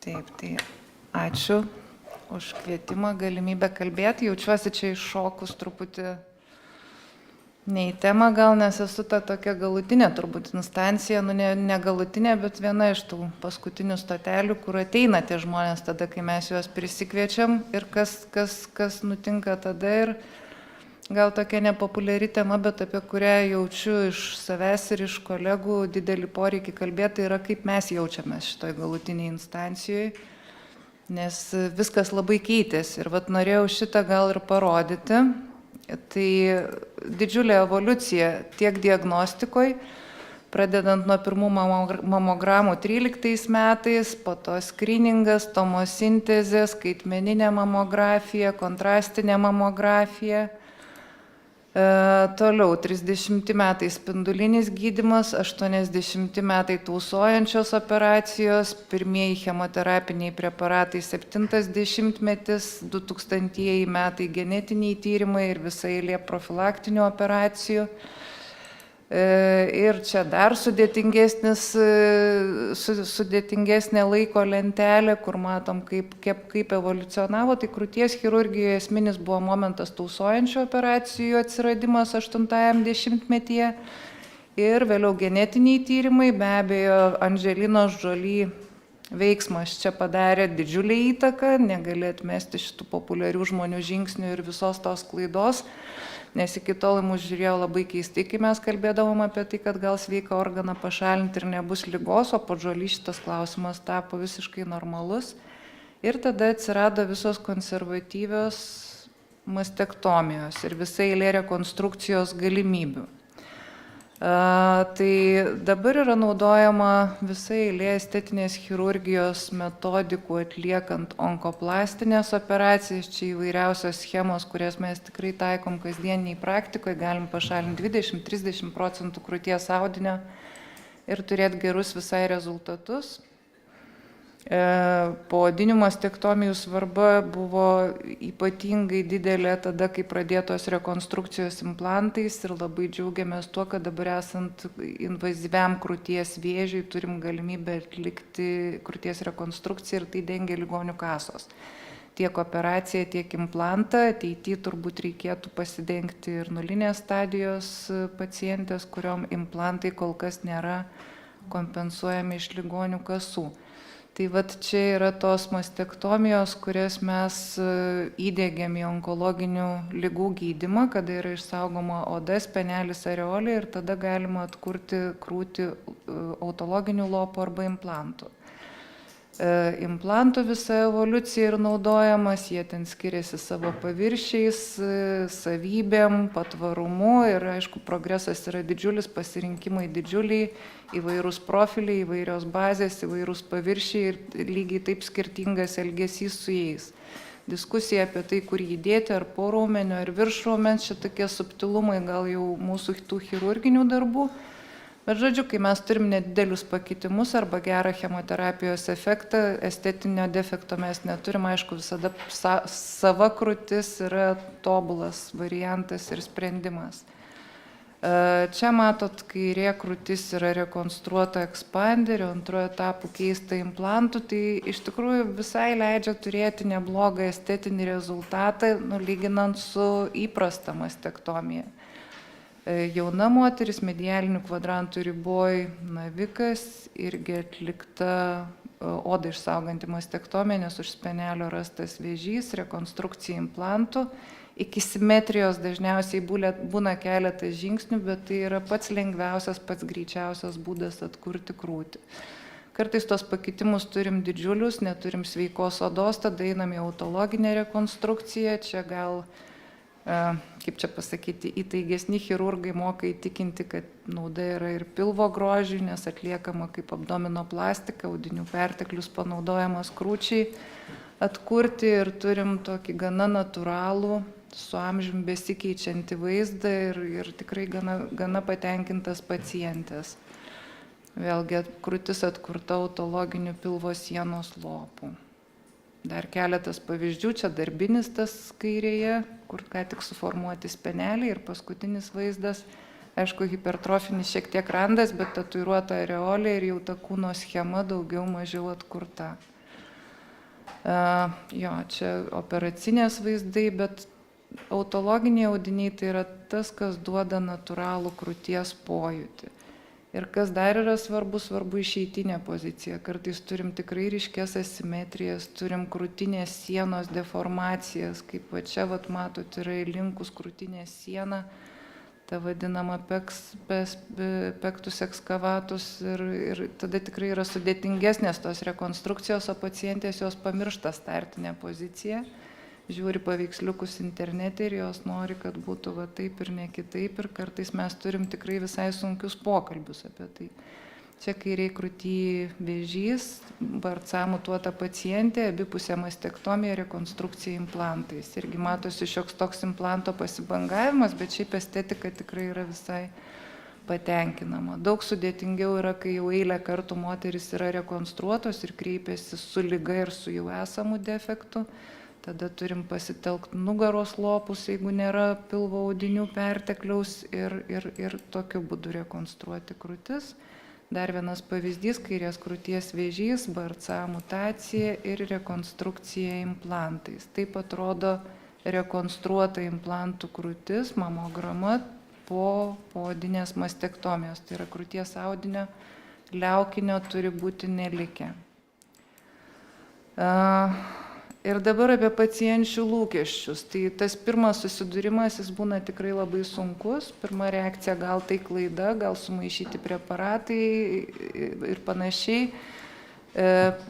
Taip, tai ačiū už kvietimą, galimybę kalbėti. Jaučiuosi čia iššokus truputį ne į temą gal, nes esu ta tokia galutinė turbūt instancija, ne galutinė, bet viena iš tų paskutinių stotelių, kur ateina tie žmonės tada, kai mes juos prisikviečiam ir kas nutinka tada. Ir gal tokia nepopuliari tema, bet apie kurią jaučiu iš savęs ir iš kolegų didelį poreikį kalbėti, yra kaip mes jaučiamės šitoj galutiniai instancijoje, nes viskas labai keitėsi ir norėjau šitą gal ir parodyti. Tai didžiulė evoliucija tiek diagnostikoje, pradedant nuo pirmų mamogramų 13 metais, po to skriningas, tomosintezė, skaitmeninė mamografija, kontrastinė mamografija. Toliau 30 metai spindulinis gydymas, 80 metai tausojančios operacijos, pirmieji chemoterapiniai preparatai 70-metis, 2000 metai genetiniai tyrimai ir visa eilė profilaktinių operacijų. Ir čia dar sudėtingesnė laiko lentelė, kur matom, kaip evoliucionavo. Tai krūties chirurgijoje esminis buvo momentas tausojančių operacijų atsiradimas 80-metyje ir vėliau genetiniai tyrimai. Be abejo, Andželinos Jolie veiksmas čia padarė didžiulį įtaką, negali atmesti šitų populiarių žmonių žingsnių ir visos tos klaidos. Nes iki tol mus žiūrėjo labai keistai, kai mes kalbėdavom apie tai, kad gal sveiką organą pašalinti ir nebus ligos, o po Jolie šitas klausimas tapo visiškai normalus. Ir tada atsirado visos konservatyvios mastektomijos ir visa eilė rekonstrukcijos galimybių. Tai dabar yra naudojama visa eilė estetinės chirurgijos metodikų atliekant onkoplastinės operacijas. Čia įvairiausios schemos, kurias mes tikrai taikom kasdieniai praktikoje, galim pašalinti 20-30% krūties audinio ir turėti gerus visai rezultatus. Poodinių mastektomijų svarba buvo ypatingai didelė tada, kai pradėtos rekonstrukcijos implantais ir labai džiaugiamės tuo, kad dabar esant invazyviam krūties vėžiui turim galimybę atlikti krūties rekonstrukciją ir tai dengia ligonių kasos. Tiek operaciją, tiek implantą. Ateityje turbūt reikėtų pasidengti ir nulinės stadijos pacientės, kuriom implantai kol kas nėra kompensuojami iš ligonių kasų. Tai čia yra tos mastektomijos, kurias mes įdėgėm į onkologinių ligų gydymą, kada yra išsaugoma oda, spenelis, areolė ir tada galima atkurti krūtį autologinių lopų arba implantų. Implantų visa evoliucija ir naudojamas, jie ten skiriasi savo paviršiais, savybėm, patvarumu ir aišku, progresas yra didžiulis, pasirinkimai didžiuliai, įvairūs profiliai, įvairios bazės, įvairūs paviršiai ir lygiai taip skirtingas elgesys su jais. Diskusija apie tai, kur jį dėti, ar po raumenio, ar virš raumens, čia tokie subtilumai gal jau mūsų tų chirurginių darbų. Bet žodžiu, kai mes turim nedidelius pakitimus arba gerą chemoterapijos efektą, estetinio defekto mes neturim, aišku, visada sava krūtis yra tobulas variantas ir sprendimas. Čia matot, kairė krūtis yra rekonstruota ekspanderiu, antrojo etapų keista implantų, tai iš tikrųjų visai leidžia turėti neblogą estetinį rezultatą, lyginant su įprasta mastektomija. Jauna moteris, medialinių kvadrantų riboj navikas, irgi atlikta odą išsauganti mastektomija, nes už spenelio rastas vėžys, rekonstrukcija implantų. Iki simetrijos dažniausiai būna keletas žingsnių, bet tai yra pats lengviausias, pats greičiausias būdas atkurti krūtį. Kartais tos pakitimus turim didžiulius, neturim sveikos odos, tada einam į autologinę rekonstrukciją. Čia gal, kaip čia pasakyti, įtaigesni chirurgai moka įtikinti, kad nauda yra ir pilvo grožiui, nes atliekama kaip abdominoplastika, audinių perteklius panaudojamas krūčiai atkurti ir turim tokį gana natūralų, su amžiumi besikeičiantį vaizdą ir tikrai gana patenkintas pacientės. Vėlgi krūtis atkurta autologiniu pilvo sienos lopu. Dar keletas pavyzdžių, čia darbinis tas kairėje, kur ką tik suformuoti speneliai ir paskutinis vaizdas. Aišku, hipertrofinis šiek tiek randas, bet tatuiruota areolė ir jau ta kūno schema daugiau mažiau atkurta. Jo, čia operacinės vaizdai, bet autologiniai audiniai tai yra tas, kas duoda natūralų krūties pojūtį. Ir kas dar yra svarbu išeitinė pozicija. Kartais turim tikrai ryškės asimetrijas, turim krūtinės sienos deformacijas, kaip va čia matot, yra įlinkus krūtinės siena, ta vadinama pectus excavatus, ir tada tikrai yra sudėtingesnės tos rekonstrukcijos, o pacientės jos pamiršta startinę poziciją, žiūri paveiksliukus internete ir jos nori, kad būtų va taip ir ne kitaip, ir kartais mes turim tikrai visai sunkius pokalbius apie tai. Čia kairiai krūty vėžys, BRCA mutuota pacientė, abipusė mastektomija, rekonstrukcija implantais. Irgi matosi šioks toks implanto pasibangavimas, bet šiaip estetika tikrai yra visai patenkinama. Daug sudėtingiau yra, kai jau eilę kartų moteris yra rekonstruotos ir kreipiasi su liga ir su jau esamu defektu. Tada turim pasitelkti nugaros lopus, jeigu nėra pilvo audinių pertekliaus, ir tokiu būdu rekonstruoti krūtis. Dar vienas pavyzdys, kairės krūties vėžys, BRCA mutacija ir rekonstrukcija implantais. Taip atrodo rekonstruota implantų krūtis, mamograma po poodinės mastektomijos. Tai yra krūties audinio liaukinio turi būti nelikę. Ir dabar apie pacienčių lūkesčius. Tai tas pirmas susidūrimas, jis būna tikrai labai sunkus. Pirma reakcija, gal tai klaida, gal sumaišyti preparatai ir panašiai.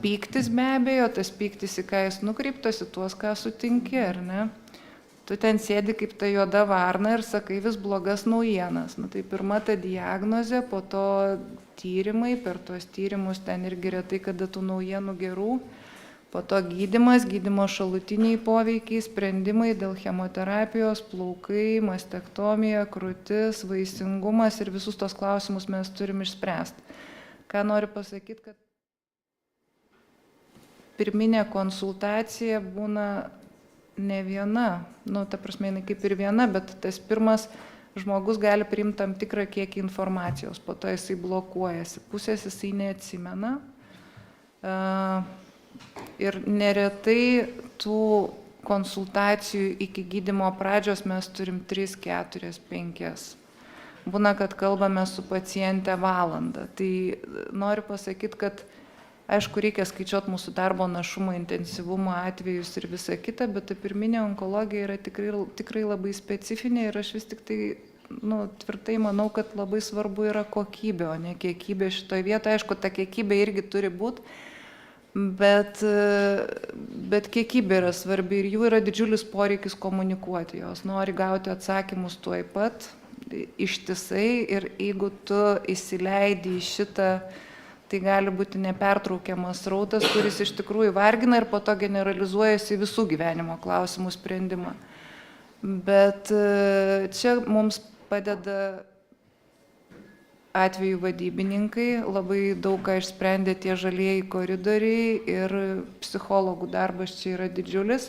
Pyktis be abejo, tas pyktis į ką jis nukreiptas, į tuos, ką sutinki, ar ne? Tu ten sėdi kaip ta juoda varna ir sakai vis blogas naujienas. Tai pirma ta diagnozė, po to tyrimai, per tuos tyrimus ten irgi retai kada tų naujienų gerų. Po to gydymas, gydymo šalutiniai poveikiai, sprendimai dėl chemoterapijos, plaukai, mastektomija, krūtis, vaisingumas ir visus tos klausimus mes turim išspręsti. Ką noriu pasakyti, kad pirminė konsultacija būna ne viena, ta prasme, jinai kaip ir viena, bet tas pirmas žmogus gali priimti tam tikrą kiekį informacijos, po to jisai blokuojasi, pusės jisai neatsimena. Ir neretai tų konsultacijų iki gydymo pradžios mes turim 3, 4, 5. Būna, kad kalbame su paciente valandą. Tai noriu pasakyti, kad aišku, reikia skaičiuoti mūsų darbo našumo, intensyvumo atvejus ir visą kitą, bet ta pirminė onkologija yra tikrai labai specifinė ir aš vis tik tai tvirtai manau, kad labai svarbu yra kokybė, o ne kiekybė šitoje vietoje. Aišku, ta kiekybė irgi turi būti. Bet kiekybė yra svarbi ir jų yra didžiulis poreikis komunikuoti. Jos nori gauti atsakymus tuoj pat, ištisai, ir jeigu tu įsileidi į šitą, tai gali būti nepertraukiamas srautas, kuris iš tikrųjų vargina ir po to generalizuojasi visų gyvenimo klausimų sprendimą. Bet čia mums padeda atvejų vadybininkai, labai daug ką išsprendė tie žalieji koridoriai ir psichologų darbas čia yra didžiulis.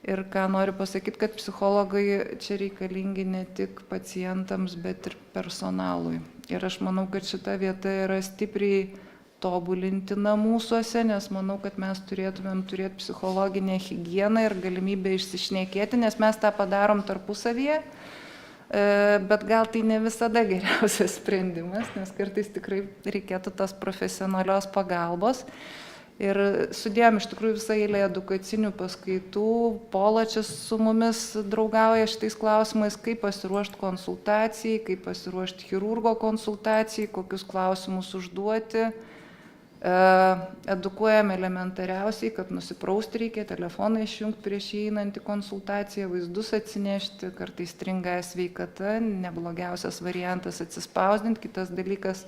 Ir ką noriu pasakyti, kad psichologai čia reikalingi ne tik pacientams, bet ir personalui. Ir aš manau, kad šita vieta yra stipriai tobulintina mūsuose, nes manau, kad mes turėtumėm turėti psichologinę higieną ir galimybę išsišnekėti, nes mes tą padarom tarpusavyje. Bet gal tai ne visada geriausias sprendimas, nes kartais tikrai reikėtų tos profesionalios pagalbos. Ir sudėjom iš tikrųjų visą eilę edukacinių paskaitų. Pola čia su mumis draugauja šitais klausimais, kaip pasiruošti konsultacijai, kaip pasiruošti chirurgo konsultacijai, kokius klausimus užduoti. Edukuojame elementariausiai, kad nusiprausti reikia, telefoną išjungti prieš įeinant į konsultaciją, vaizdus atsinešti, kartais stringa sveikata, neblogiausias variantas atsispausdinti, kitas dalykas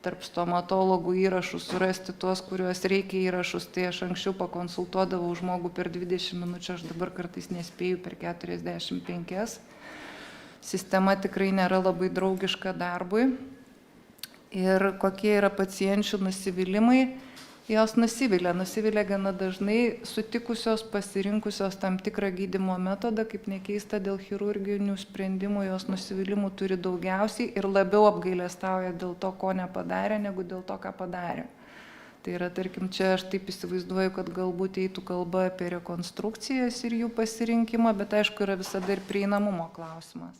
tarp stomatologų įrašus surasti tuos, kuriuos reikia įrašus. Tai aš anksčiau pakonsultuodavau žmogų per 20 minučių, aš dabar kartais nespėju per 45. Sistema tikrai nėra labai draugiška darbui. Ir kokie yra pacienčių nusivylimai, jos nusivilia gana dažnai, sutikusios, pasirinkusios tam tikrą gydymo metodą, kaip nekeista dėl chirurginių sprendimų, jos nusivylimų turi daugiausiai ir labiau apgailestauja dėl to, ko nepadarė, negu dėl to, ką padarė. Tai yra, tarkim, čia aš taip įsivaizduoju, kad galbūt eitų kalba apie rekonstrukcijas ir jų pasirinkimą, bet aišku, yra visada ir prieinamumo klausimas.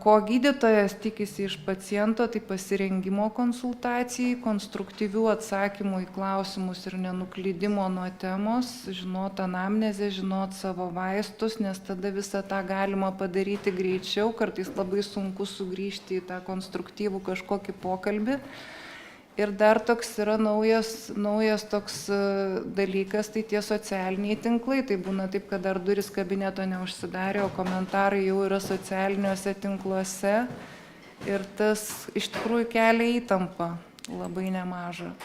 Ko gydytojas tikisi iš paciento, tai pasirengimo konsultacijai, konstruktyvių atsakymų į klausimus ir nenuklydimo nuo temos, žinot anamnezę, žinot savo vaistus, nes tada visą tą galima padaryti greičiau, kartais labai sunku sugrįžti į tą konstruktyvų kažkokį pokalbį. Ir dar toks yra naujas toks dalykas, tai tie socialiniai tinklai. Tai būna taip, kad dar duris kabineto neužsidarė, o komentarai jau yra socialiniuose tinkluose. Ir tas iš tikrųjų kelia įtampą labai nemažą.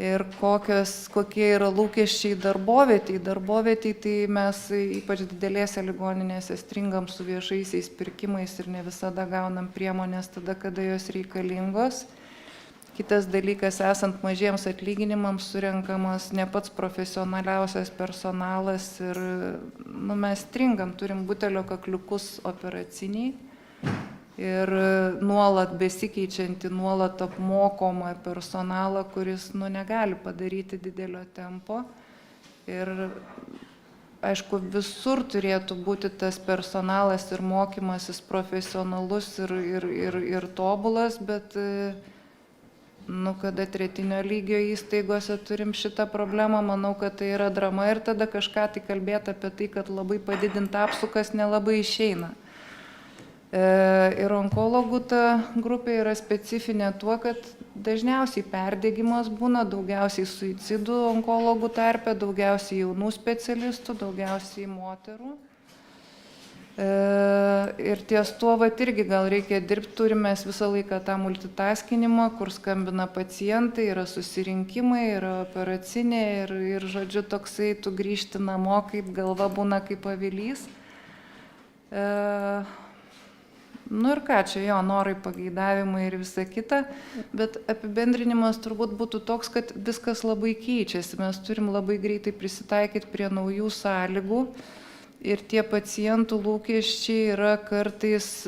Ir kokie yra lūkesčiai darbovietei. Darbovietei tai mes ypač didelėse ligoninėse stringam su viešaisiais pirkimais ir ne visada gaunam priemonės tada, kada jos reikalingos. Kitas dalykas, esant mažiems atlyginimams, surenkamas ne pats profesionaliausias personalas ir mes stringam, turim butelio kakliukus operaciniai ir nuolat besikeičianti, nuolat apmokomą personalą, kuris negali padaryti didelio tempo. Ir aišku, visur turėtų būti tas personalas ir mokymasis profesionalus ir tobulas, bet kada tretinio lygio įstaigose turim šitą problemą, manau, kad tai yra drama ir tada kažką tai kalbėti apie tai, kad labai padidinta apsukas nelabai išeina. Ir onkologų ta grupė yra specifinė tuo, kad dažniausiai perdegimas būna, daugiausiai suicidų onkologų tarpe, daugiausiai jaunų specialistų, daugiausiai moterų. Ir ties tuo irgi gal reikia dirbti, turime visą laiką tą multitaskinimą, kur skambina pacientai, yra susirinkimai, yra operacinė ir žodžiu toksai, tu grįžti namo, kaip galva būna kaip avilys. Ir ką, čia jo norai, pageidavimai ir visa kita, bet apibendrinimas turbūt būtų toks, kad viskas labai keičiasi, mes turim labai greitai prisitaikyti prie naujų sąlygų. Ir tie pacientų lūkesčiai yra kartais,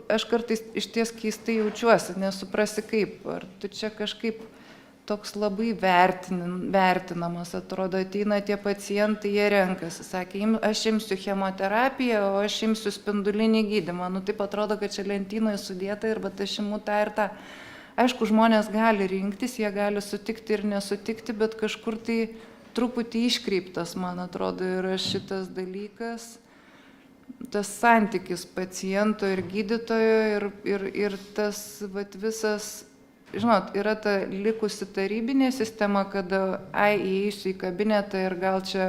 aš kartais iš ties keistai jaučiuosi, nesuprasi kaip, ar tu čia kažkaip toks labai vertinamas, atrodo, ateina tie pacientai, jie renkasi, sakė, aš imsiu chemoterapiją, o aš imsiu spindulinį gydymą, taip atrodo, kad čia lentynoje sudėta ir bet aš imu tą ir tą. Aišku, žmonės gali rinktis, jie gali sutikti ir nesutikti, bet kažkur tai truputį iškreiptas, man atrodo, yra šitas dalykas, tas santykis paciento ir gydytojo ir tas visas, žinot, yra ta likusi tarybinė sistema, kada įeisiu į kabinetą ir gal čia,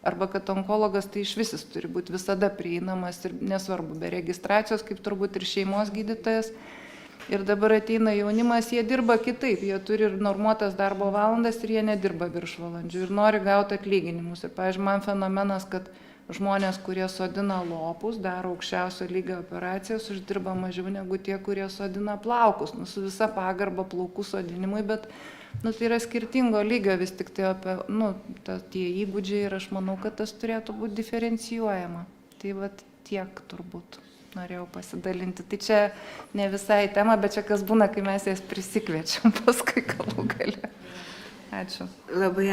arba kad onkologas tai iš visis turi būti visada prieinamas ir nesvarbu, be registracijos, kaip turbūt ir šeimos gydytojas. Ir dabar ateina jaunimas, jie dirba kitaip, jie turi ir normuotas darbo valandas ir jie nedirba viršvalandžių ir nori gauti atlyginimus. Ir, pavyzdžiui, man fenomenas, kad žmonės, kurie sodina lopus, daro aukščiausio lygio operacijas, uždirba mažiau negu tie, kurie sodina plaukus. Su visa pagarba plaukų sodinimui, bet tai yra skirtingo lygio vis tik tai tie įgūdžiai ir aš manau, kad tas turėtų būti diferencijuojama. Tai tiek turbūt norėjau pasidalinti. Tai čia ne visai tema, bet čia kas būna, kai mes jas prisikviečiam paskui galų gale. Ačiū. Labai